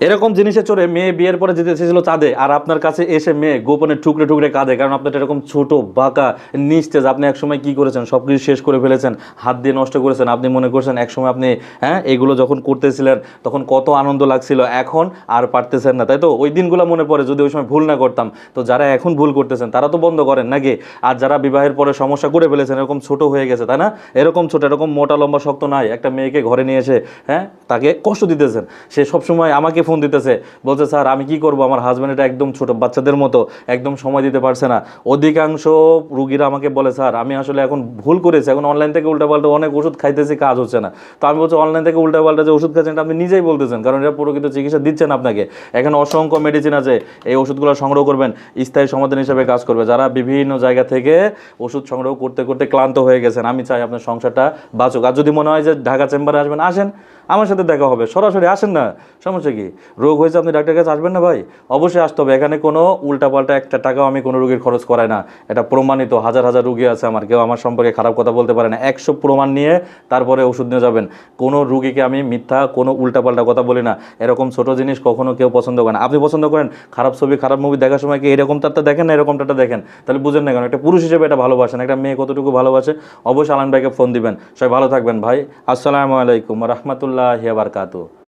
এরকম জিনিসে চড়ে মেয়ে বিয়ের পরে যেতে এসেছিল চাঁদে, আর আপনার কাছে এসে মেয়ে গোপনে ঠুকরে ঠুকরে কাঁদে, কারণ আপনার এরকম ছোট বাঁকা নিস্তেজ। আপনি একসময় কি করেছেন, সব কিছু শেষ করে ফেলেছেন, হাত দিয়ে নষ্ট করেছেন। আপনি মনে করছেন একসময় আপনি, হ্যাঁ, এগুলো যখন করতেছিলেন তখন কত আনন্দ লাগছিল, এখন আর পারতেছেন না, তাই তো? ওই দিনগুলো মনে পড়ে, যদি ওই সময় ভুল না করতাম। তো যারা এখন ভুল করতেছেন তারা তো বন্ধ করেন নাকি? আর যারা বিবাহের পরে সমস্যা করে ফেলেছেন, এরকম ছোট হয়ে গেছে, তাই না? এরকম ছোট, এরকম মোটা লম্বা শক্ত নাই, একটা মেয়েকে ঘরে নিয়ে এসে, হ্যাঁ, তাকে কষ্ট দিতেছেন। সে সবসময় আমাকে ফোন দিতেছে, বলছে স্যার আমি কি করব, আমার হাজব্যান্ড এটা একদম ছোট বাচ্চাদের মতো, একদম সময় দিতে পারছে না। অধিকাংশ রুগীরা আমাকে বলে স্যার আমি আসলে এখন ভুল করেছি, এখন অনলাইন থেকে উল্টাপাল্টা অনেক ওষুধ খাইতেছি, কাজ হচ্ছে না। তো আমি বলছি অনলাইন থেকে উল্টাপাল্টা যে ওষুধ খাচ্ছেন এটা আপনি নিজেই বলতেছেন, কারণ এটা প্রকৃত চিকিৎসা দিচ্ছেন আপনাকে। এখানে অসংখ্য মেডিসিন আছে, এই ওষুধগুলো সংগ্রহ করবেন, স্থায়ী সমাধান হিসেবে কাজ করবে। যারা বিভিন্ন জায়গা থেকে ওষুধ সংগ্রহ করতে করতে ক্লান্ত হয়ে গেছেন, আমি চাই আপনার সংসারটা বাঁচুক। আর যদি মনে হয় যে ঢাকা চেম্বারে আসবেন, আসেন, আমার সাথে দেখা হবে, সরাসরি আসেন না, সমস্যা কি? রোগ হয়েছে আপনি ডাক্তারের কাছে আসবেন না ভাই? অবশ্যই আসতে হবে। এখানে কোনো উল্টাপাল্টা একটা টাকাও আমি কোনো রোগীর খরচ করাই না, এটা প্রমাণিত। হাজার হাজার রুগী আছে আমার, কেউ আমার সম্পর্কে খারাপ কথা বলতে পারে না। 100 প্রমাণ নিয়ে তারপরে ওষুধ নিয়ে যাবেন। কোনো রুগীকে আমি মিথ্যা কোনো উল্টাপাল্টা কথা বলি না। এরকম ছোট জিনিস কখনো কেউ পছন্দ করে না। আপনি পছন্দ করেন খারাপ ছবি খারাপ মুভি দেখার সময় কি এরকম তারটা দেখেন না এরকমটা দেখেন? তাহলে বুঝেন না কেন? একটা পুরুষ হিসেবে এটা ভালোবাসেন, একটা মেয়ে কতটুকু ভালোবাসে। অবশ্যই আলান ভাইকে ফোন দিবেন। সবাই ভালো থাকবেন ভাই। আসসালামু আলাইকুম রহমতুল্লাহি ওয়া বারাকাতুহু।